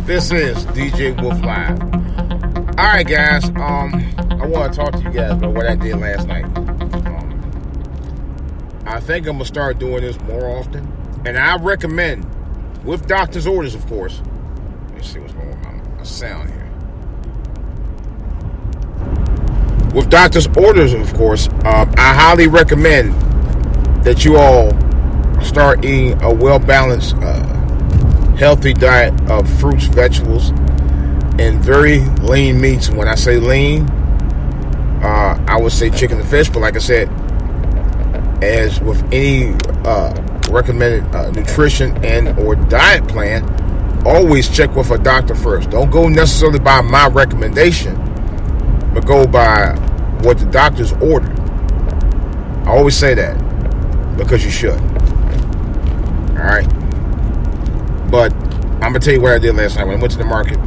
This is DJ Wolf Live. Alright guys, I want to talk to you guys about what I did last night. I think I'm going to start doing this more often. And I recommend, with doctor's orders of course. Let me see what's going on with my sound here. With doctor's orders of course, I highly recommend that you all start eating a well-balanced, healthy diet of fruits, vegetables, and very lean meats. When I say lean, I would say chicken and fish, but like I said, as with any recommended nutrition and or diet plan, always check with a doctor first. Don't go necessarily by my recommendation, but go by what the doctor's ordered. I always say that because you should. Alright? But I'm going to tell you what I did last night when I went to the market.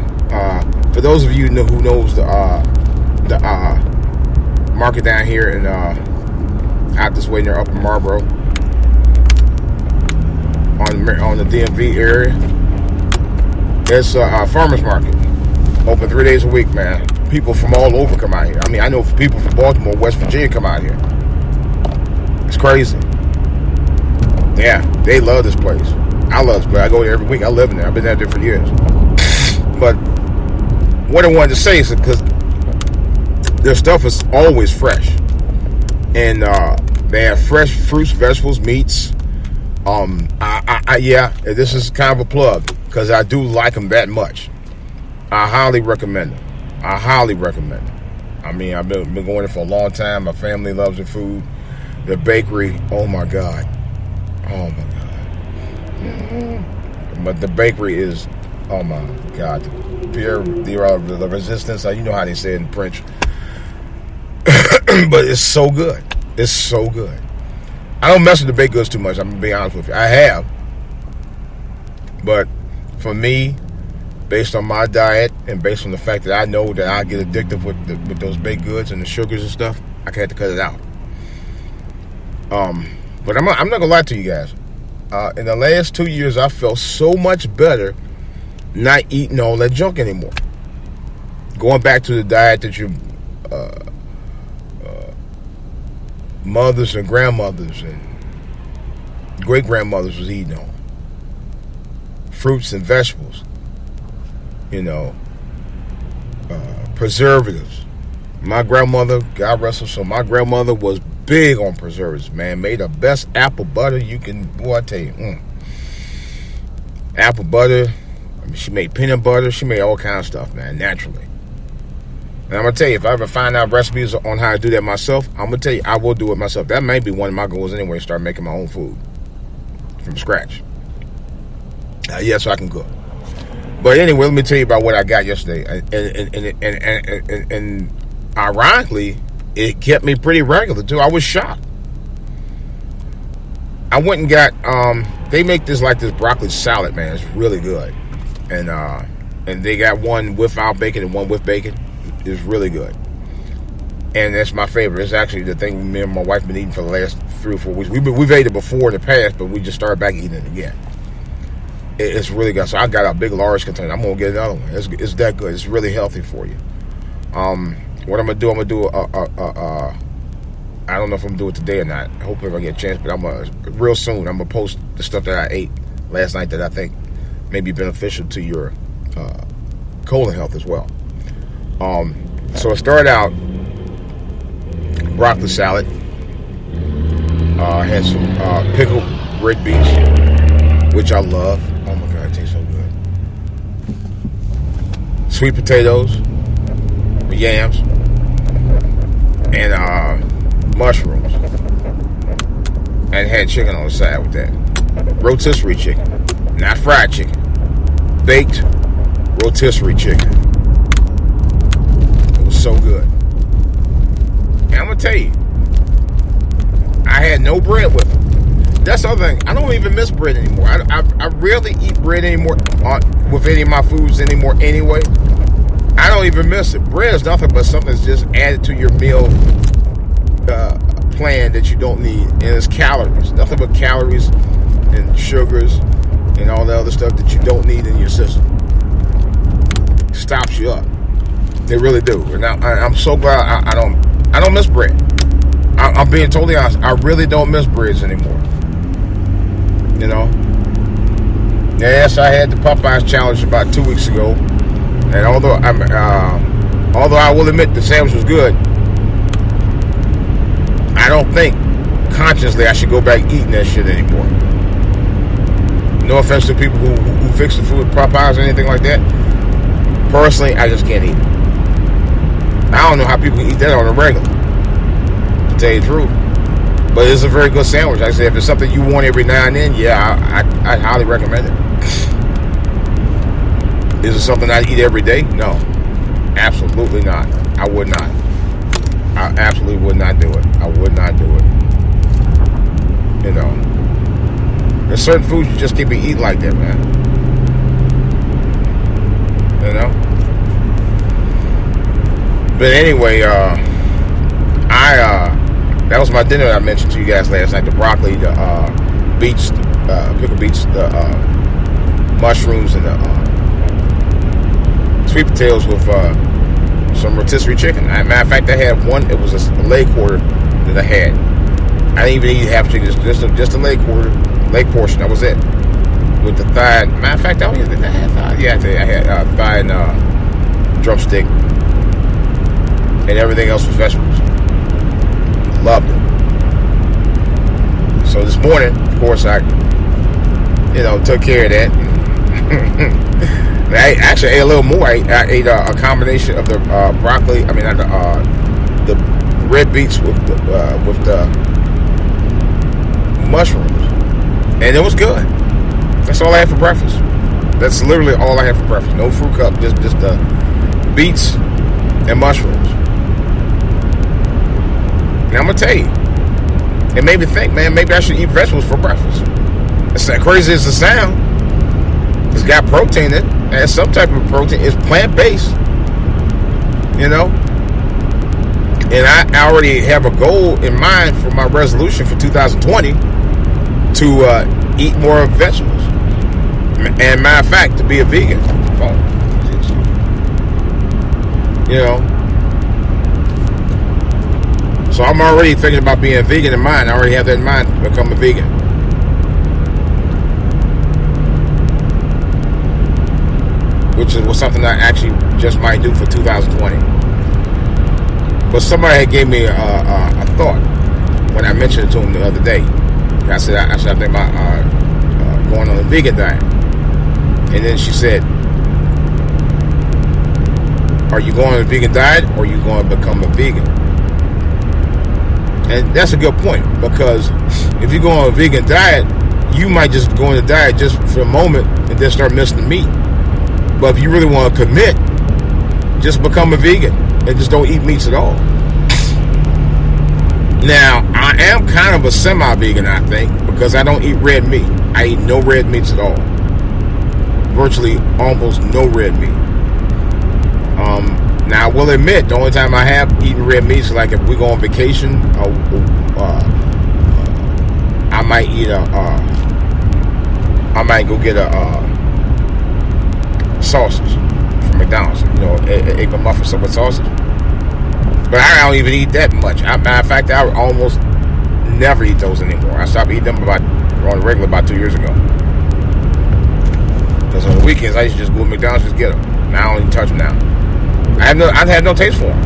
For those of you who knows the market down here in out this way near Upper Marlboro on the DMV area, it's a farmer's market. Open 3 days a week, man. People from all over come out here. I mean, I know people from Baltimore, West Virginia come out here. It's crazy. Yeah, they love this place. I love this place. I go there every week. I live in there. I've been there for years. But what I wanted to say is because their stuff is always fresh. And they have fresh fruits, vegetables, meats. Yeah, this is kind of a plug because I do like them that much. I highly recommend them. I highly recommend them. I mean, I've been going there for a long time. My family loves the food. The bakery, oh my God. Oh my God. But the bakery is, oh my God, the resistance, you know how they say it in French. But it's so good. It's so good. I don't mess with the baked goods too much, I'm going to be honest with you. I have. But for me, based on my diet and based on the fact that I know that I get addictive with those baked goods and the sugars and stuff, I had to cut it out. But I'm not going to lie to you guys. In the last 2 years, I felt so much better not eating all that junk anymore. Going back to the diet that your mothers and grandmothers and great-grandmothers was eating on. Fruits and vegetables. You know, preservatives. My grandmother, God rest her soul, my grandmother was big on preservatives, man. Made the best apple butter you can, boy, I tell you. Apple butter. I mean, she made peanut butter. She made all kinds of stuff, man, naturally. And I'm going to tell you, if I ever find out recipes on how to do that myself, I'm going to tell you, I will do it myself. That may be one of my goals anyway, start making my own food from scratch. Yeah, so I can cook. But anyway, let me tell you about what I got yesterday. And ironically, it kept me pretty regular too. I was shocked. I went and got they make this broccoli salad, man. It's really good. And they got one without bacon and one with bacon. It's really good. And that's my favorite. It's actually the thing me and my wife been eating for the last 3 or 4 weeks. We've ate it before in the past, but we just started back eating it again. It's really good. So I got a big, large container. I'm gonna get another one. It's that good. It's really healthy for you. What I'm gonna do I don't know if I'm gonna do it today or not. Hopefully if I get a chance, but real soon I'm gonna post the stuff that I ate last night that I think may be beneficial to your colon health as well. So I started out broccoli salad. Had some pickled red beets, which I love. Oh my God, it tastes so good. Sweet potatoes, yams, and mushrooms, and had chicken on the side with that. Rotisserie chicken, not fried chicken, baked rotisserie chicken. It was so good. And I'm gonna tell you, I had no bread with it. That's the other thing. I don't even miss bread anymore. I rarely eat bread anymore with any of my foods anymore anyway. I don't even miss it. Bread is nothing but something that's just added to your meal plan that you don't need. And it's calories. Nothing but calories and sugars and all the other stuff that you don't need in your system. stops you up. They really do. And I'm so glad I don't miss bread. I'm being totally honest. I really don't miss breads anymore. You know. Yes, I had the Popeyes challenge about 2 weeks ago, and although I will admit the sandwich was good, I don't think consciously I should go back eating that shit anymore. No offense to people who fix the food at Popeyes or anything like that. Personally, I just can't eat it. I don't know how people can eat that on a regular, to tell you the truth. But it's a very good sandwich. Like I said, if it's something you want every now and then, yeah, I highly recommend it. Is it something I eat every day? No. Absolutely not. I would not. I absolutely would not do it. I would not do it. You know. There's certain foods you just can't be eating like that, man. You know? But anyway, that was my dinner that I mentioned to you guys last night. The broccoli, the beets, pickled beets, the mushrooms, and the sweet potatoes with some rotisserie chicken. Matter of fact, I had one. It was a leg quarter that I had. I didn't even eat half chicken, just a leg quarter, leg portion. That was it. With the thigh. Matter of fact, I had thigh. Yeah, I had thigh and drumstick, and everything else was vegetables. Loved it. So this morning, of course, I took care of that. I actually ate a little more. I ate a combination of the broccoli. I mean, the red beets with the mushrooms, and it was good. That's all I had for breakfast. That's literally all I had for breakfast. No fruit cup, just the beets and mushrooms. And I'm gonna tell you, it made me think, man. Maybe I should eat vegetables for breakfast. It's as crazy as it sounds. It's got protein in it. It has some type of protein. It's plant-based. You know? And I already have a goal in mind for my resolution for 2020 to eat more vegetables. And matter of fact, to be a vegan. You know? So I'm already thinking about being a vegan in mind. I already have that in mind to become a vegan. Which was something I actually just might do for 2020. But somebody had gave me a thought when I mentioned it to him the other day. I said I think about going on a vegan diet. And then she said, are you going on a vegan diet or are you going to become a vegan? And that's a good point, because if you go on a vegan diet, you might just go on a diet just for a moment and then start missing the meat. But if you really want to commit, just become a vegan and just don't eat meats at all. Now, I am kind of a semi-vegan, I think, because I don't eat red meat. I eat no red meats at all. Virtually almost no red meat. Now, I will admit, the only time I have eaten red meat is like if we go on vacation, I might eat I might go get a sausage from McDonald's, egg McMuffin with sausage. But I don't even eat that much. Matter of fact, I almost never eat those anymore. I stopped eating them on the regular about 2 years ago. Because on the weekends, I used to just go to McDonald's and just get them. Now I don't even touch them now. I've had no taste for them.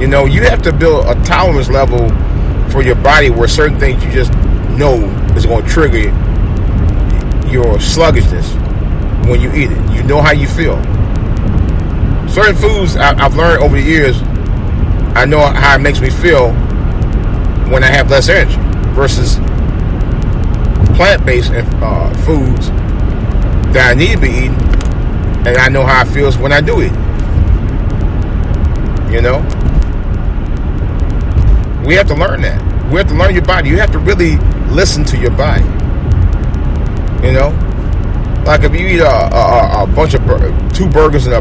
You have to build a tolerance level for your body where certain things you just know is going to trigger your sluggishness when you eat it. You know how you feel. Certain foods I've learned over the years, I know how it makes me feel when I have less energy versus plant-based foods that I need to be eating, and I know how it feels when I do eat. We have to learn that. We have to learn your body. You have to really listen to your body. Like if you eat a bunch of 2 burgers and a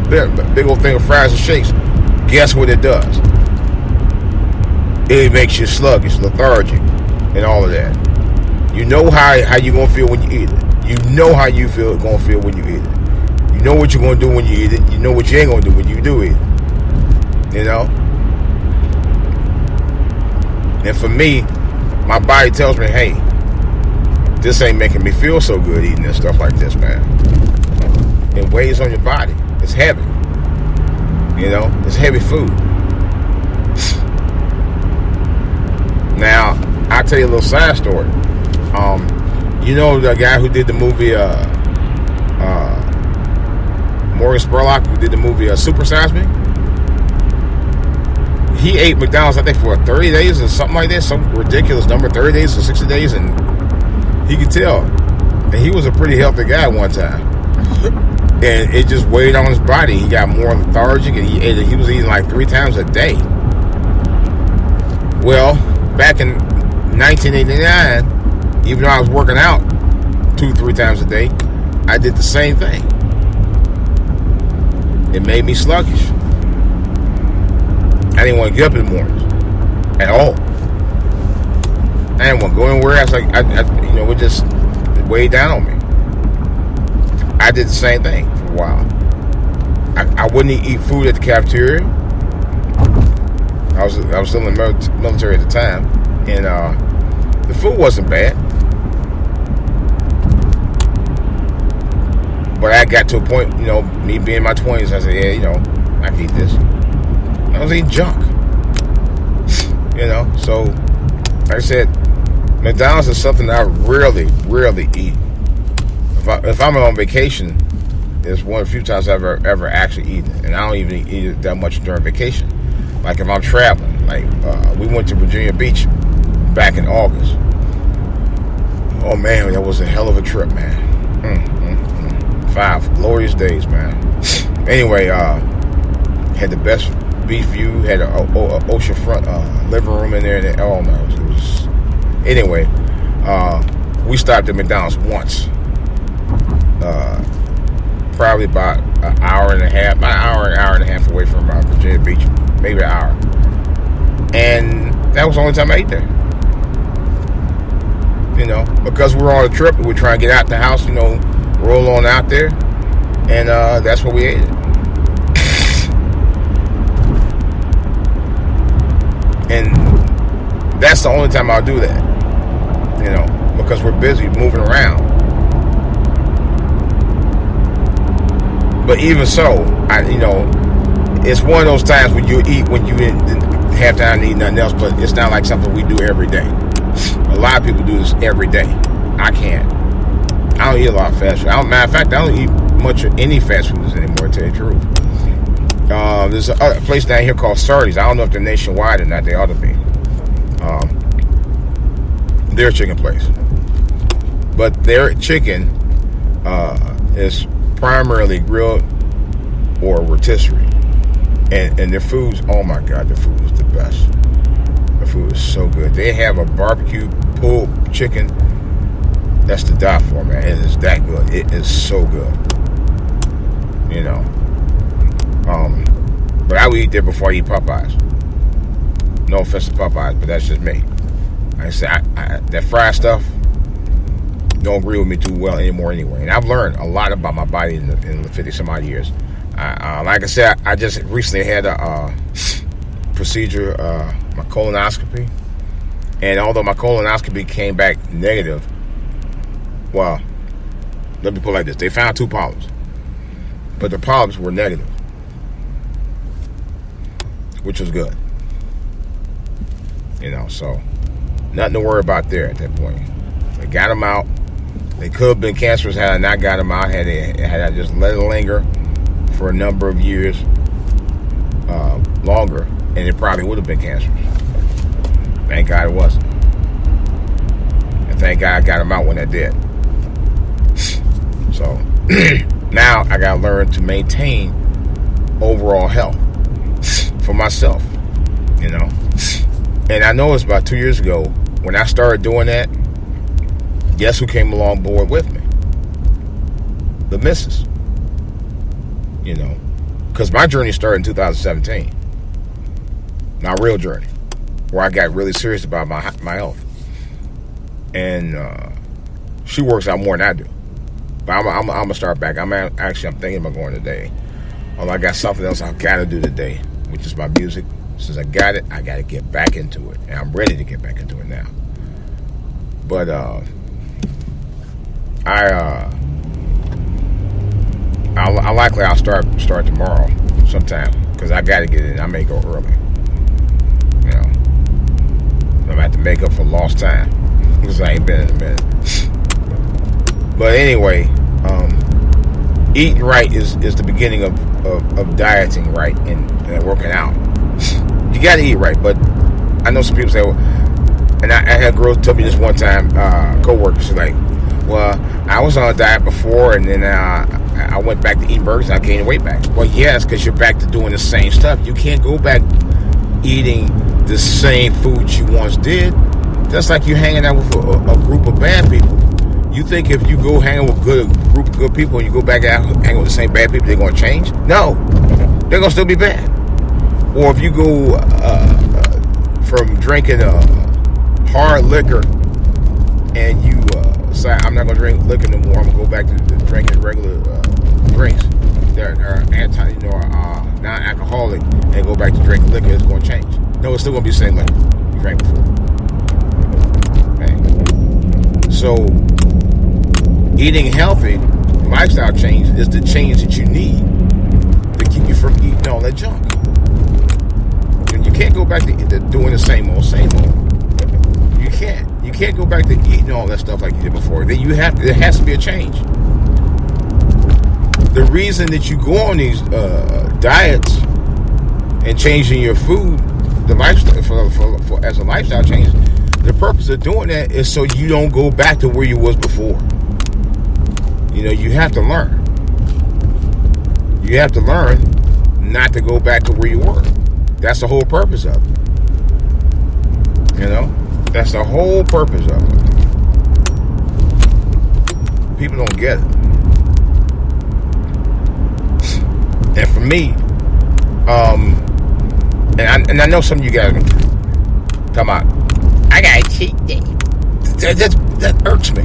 big old thing of fries and shakes, guess what it does? It makes you sluggish, lethargic, and all of that. You know how you're going to feel when you eat it. You know how you feel going to feel when you eat it. You know what you're going to do when you eat it. You know what you ain't going to do when you do eat it. You know? And for me, my body tells me, hey, this ain't making me feel so good eating this stuff like this, man. It weighs on your body. It's heavy. You know? It's heavy food. Now, I'll tell you a little side story. You know the guy who did the movie, Morgan Spurlock, who did the movie Super Size Me? He ate McDonald's, I think, for 30 days or something like that. Some ridiculous number, 30 days or 60 days. And he could tell. And he was a pretty healthy guy one time. And it just weighed on his body. He got more lethargic, and he was eating like 3 times a day. Well, back in 1989, even though I was working out 2-3 times a day, I did the same thing. It made me sluggish. I didn't want to get up in the mornings at all. I didn't want to go anywhere. I was like, it just weighed down on me. I did the same thing for a while. I wouldn't eat food at the cafeteria. I was still in the military at the time, and the food wasn't bad. But I got to a point, me being in my 20s, I said, yeah, I can eat this. I was eating junk. So, like I said, McDonald's is something I rarely eat. If I'm on vacation, it's one of the few times I've ever actually eaten it. And I don't even eat it that much during vacation. Like if I'm traveling, we went to Virginia Beach back in August. Oh man, that was a hell of a trip, man. 5 glorious days, man. Anyway, had the best beach view, had an oceanfront living room in there, and oh man, it was. Anyway, we stopped at McDonald's once, probably about an hour and a half away from Virginia Beach, maybe an hour, and that was the only time I ate there. Because we were on a trip, we were trying to get out the house, roll on out there, and that's where we ate it. And that's the only time I'll do that, because we're busy moving around. But even so, it's one of those times when you eat when you didn't have time to eat nothing else, but it's not like something we do every day. A lot of people do this every day. I can't. I don't eat a lot of fast food. Matter of fact, I don't eat much of any fast foods anymore, to tell you the truth. There's a place down here called Sardi's. I don't know if they're nationwide or not. They ought to be. They're a chicken place. But their chicken is primarily grilled or rotisserie. And their food's, oh my God, their food is the best. The food is so good. They have a barbecue pulled chicken that's to die for, man. It is that good. It is so good. But I would eat there before I eat Popeyes. No offense to Popeyes, but that's just me. Like I said, that fried stuff don't agree with me too well anymore anyway. And I've learned a lot about my body in the 50 some odd years. Like I said, I just recently had a procedure, my colonoscopy. And although my colonoscopy came back negative, well, let me put it like this. They found 2 polyps. But the polyps were negative, which was good. So nothing to worry about there at that point. They got them out. They could have been cancerous had I not got them out, had I just let it linger for a number of years longer, and it probably would have been cancerous. Thank God it wasn't. And thank God I got them out when I did. So now I got to learn to maintain overall health for myself, And I know it's about 2 years ago when I started doing that. Guess who came along board with me? The missus. Because my journey started in 2017. My real journey, where I got really serious about my health. And she works out more than I do. But I'm gonna start back. I'm thinking about going today. I got something else I gotta do today, which is my music. Since I got it, I gotta get back into it, and I'm ready to get back into it now. But I'll start tomorrow sometime because I gotta get in. I may go early. You know, I'm gonna have to make up for lost time because I ain't been in a minute. But anyway, eating right is the beginning of dieting right and working out. You gotta eat right, but I know some people say, well, and I had girls tell me this one time, co-workers like, well, I was on a diet before and then I went back to eating burgers and I gained weight back. Well, yes, because you're back to doing the same stuff. You can't go back eating the same foods you once did. Just like you hanging out with a group of bad people. You think if you go hang with a group of good people and you go back out hang with the same bad people, they're going to change? No. They're going to still be bad. Or if you go from drinking hard liquor and you say, I'm not going to drink liquor no more, I'm going to go back to drinking regular drinks that are non-alcoholic and go back to drinking liquor, it's going to change. No, it's still going to be the same liquor you drank before. Okay. So, eating healthy, lifestyle change is the change that you need to keep you from eating all that junk. And you can't go back to doing the same old. You can't. You can't go back to eating all that stuff like you did before. Then there has to be a change. The reason that you go on these diets and changing your food, the lifestyle for as a lifestyle change, the purpose of doing that is so you don't go back to where you was before. You know, you have to learn. You have to learn not to go back to where you were. That's the whole purpose of it. You know? That's the whole purpose of it. People don't get it. And for me, and I know some of you guys talking about, I got a cheat day. That irks me.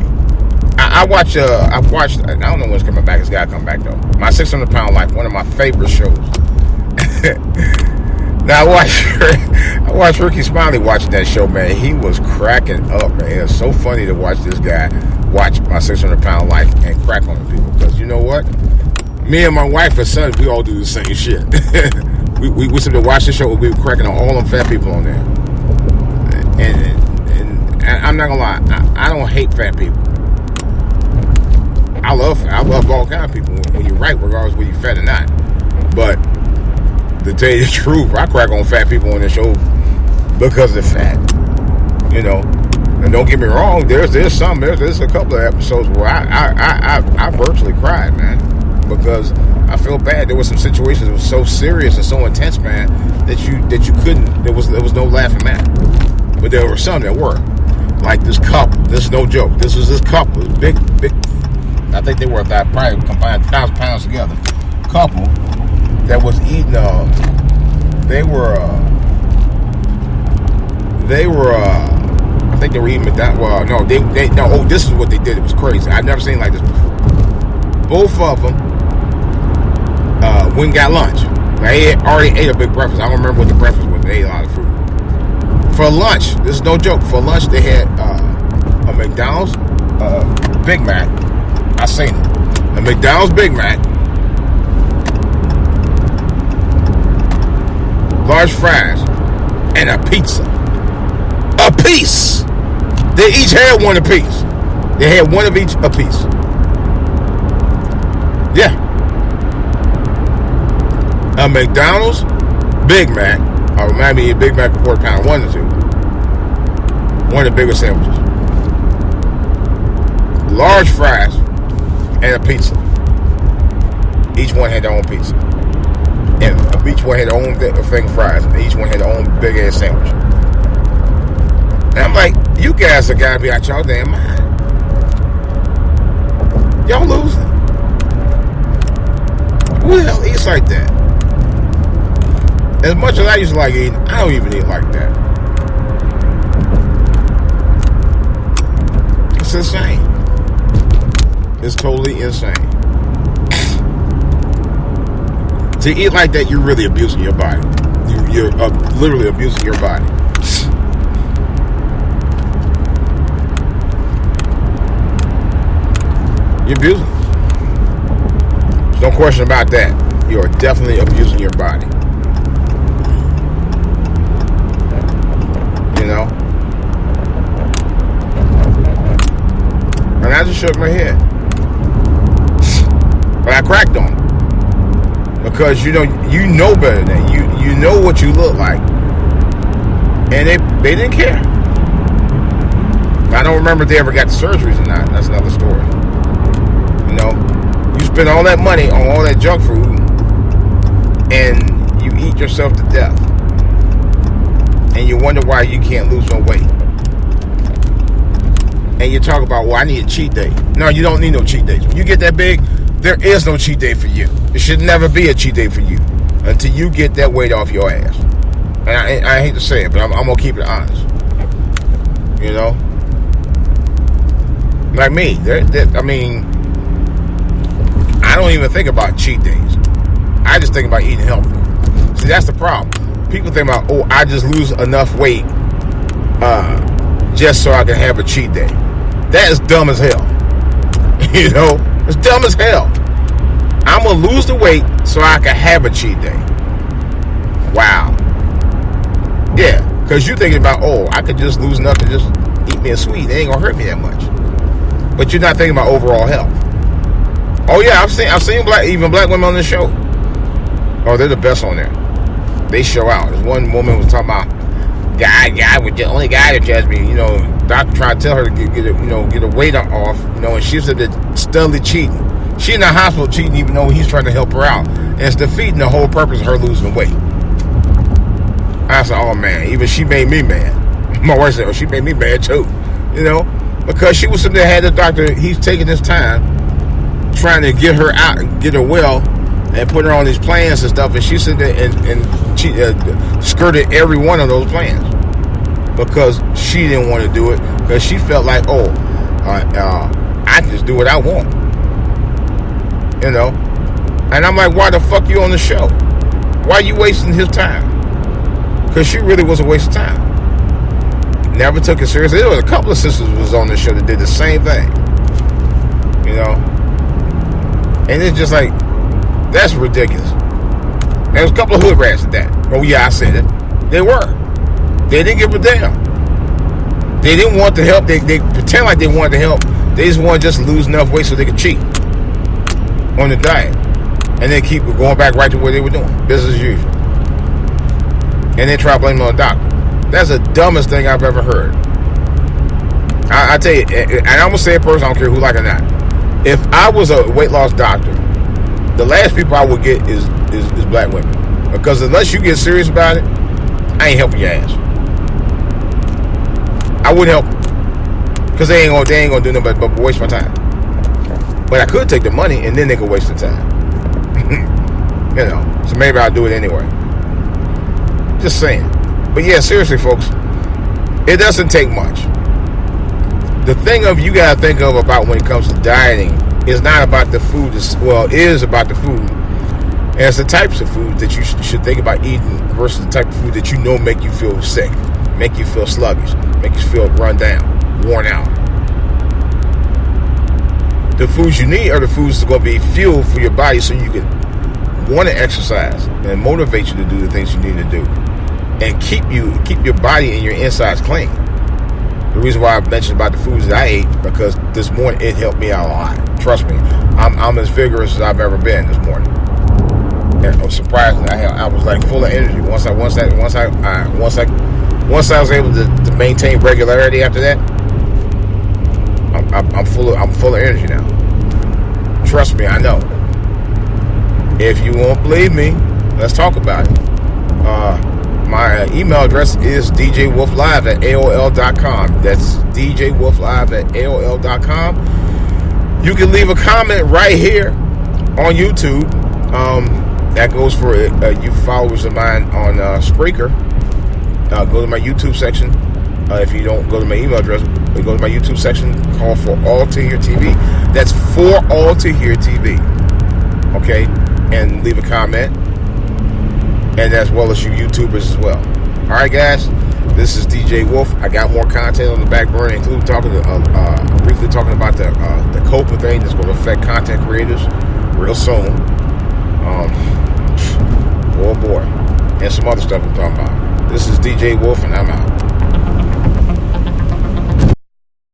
I've watched, I don't know when it's coming back. It's got to come back, though. My 600 Pound Life, one of my favorite shows. Now, I watched Ricky Smiley watching that show, man. He was cracking up, man. It was so funny to watch this guy watch My 600 Pound Life and crack on the people. Because you know what? Me and my wife and son, we all do the same shit. we sit there watch the show, we were cracking on all them fat people on there. And I'm not going to lie, I don't hate fat people. I love all kinds of people when you're right, regardless whether you're fat or not. But to tell you the truth, I crack on fat people on the show because they're fat. You know, and don't get me wrong, there's a couple of episodes where I virtually cried, man, because I feel bad. There were some situations that were so serious and so intense, man, that you couldn't. There was no laughing matter. But there were some that were, like this couple. This is no joke. This couple, big. I think they were probably combined 1,000 pounds together. Couple that was eating. They were. I think they were eating McDonald's. Well, no, they. No, oh, this is what they did. It was crazy. I've never seen like this before. Both of them went and got lunch. They already ate a big breakfast. I don't remember what the breakfast was. They ate a lot of food. For lunch, this is no joke. For lunch, they had a McDonald's Big Mac. I seen it. A McDonald's Big Mac, large fries, and a pizza. A piece. They each had one apiece. They had one of each apiece. Yeah. A McDonald's Big Mac, or maybe a Big Mac a quarter pounder, one or two. One of the bigger sandwiches. Large fries and a pizza. Each one had their own pizza. And each one had their own thing of fries. And each one had their own big ass sandwich. And I'm like, you guys have got to be out y'all damn mind. Y'all losing. Who the hell eats like that? As much as I used to like eating, I don't even eat like that. It's insane. It's totally insane. To eat like that, you're really abusing your body. You're literally abusing your body. You're abusing. There's no question about that. You are definitely abusing your body. You know? And I just shook my head. But I cracked on it. Because you know better than you know what you look like. And they didn't care. I don't remember if they ever got the surgeries or not. That's another story. You know, you spend all that money on all that junk food and you eat yourself to death. And you wonder why you can't lose no weight. And you talk about, well, I need a cheat day. No, you don't need no cheat days. When you get that big, there is no cheat day for you. It should never be a cheat day for you until you get that weight off your ass. And I hate to say it, but I'm going to keep it honest. You know? Like me. I mean, I don't even think about cheat days. I just think about eating healthy. See, that's the problem. People think about, oh, I just lose enough weight just so I can have a cheat day. That is dumb as hell. You know? It's dumb as hell. I'm going to lose the weight so I can have a cheat day. Wow. Yeah, because you're thinking about, oh, I could just lose enough to just eat me a sweet. It ain't going to hurt me that much. But you're not thinking about overall health. Oh, yeah, I've seen black women on this show. Oh, they're the best on there. They show out. There's one woman was talking about, guy with the only guy that judged me, you know, doctor tried to tell her to get a weight off, you know, and she said that steadily cheating. She in the hospital cheating even though he's trying to help her out. And it's defeating the whole purpose of her losing weight. I said, oh man, even she made me mad. My wife said, oh, she made me mad too. You know, because she was sitting there, had the doctor, he's taking his time trying to get her out and get her well and put her on these plans and stuff, and she said that and she skirted every one of those plans because she didn't want to do it because she felt like, oh, I can just do what I want, you know. And I'm like, why the fuck you on the show? Why are you wasting his time? Because she really was a waste of time. Never took it seriously. There was a couple of sisters was on the show that did the same thing, you know. And it's just like, that's ridiculous. There was a couple of hood rats at that. Oh yeah, I said it. They were. They didn't give a damn. They didn't want to help. They pretend like they wanted to help. They just wanted to lose enough weight so they could cheat on the diet. And then keep going back right to what they were doing. Business as usual. And then try blaming on the doctor. That's the dumbest thing I've ever heard. I tell you, and I'm going to say it personally, I don't care who like it or not. If I was a weight loss doctor, the last people I would get is black women. Because unless you get serious about it, I ain't helping your ass. I wouldn't help them. Because they ain't gonna do nothing but waste my time. But I could take the money and then they could waste the time. You know. So maybe I'll do it anyway. Just saying. But yeah, seriously folks, it doesn't take much. The thing of you gotta think of about when it comes to dieting is not about the food. It is about the food. And it's the types of food that you should think about eating versus the type of food that you know make you feel sick, make you feel sluggish, make you feel run down, worn out. The foods you need are the foods that are going to be fuel for your body so you can want to exercise and motivate you to do the things you need to do and keep your body and your insides clean. The reason why I mentioned about the foods that I ate, because this morning it helped me out a lot. Trust me, I'm as vigorous as I've ever been this morning. And I'm surprised that I was like full of energy once I was able to maintain regularity after that. I'm full of energy now. Trust me, I know. If you won't believe me, let's talk about it. My email address is djwolflive@aol.com. That's djwolflive@aol.com. You can leave a comment right here on YouTube. That goes for you followers of mine on Spreaker. Go to my YouTube section If you don't go to my email address, you go to my YouTube section, call for All to Hear TV. That's for All to Hear TV. Okay? And leave a comment. And as well as you YouTubers as well. Alright, guys. This is DJ Wolf. I got more content on the back burner, including briefly talking about the COPA thing that's going to affect content creators real soon. Oh boy. And some other stuff I'm talking about. This is DJ Wolf, and I'm out.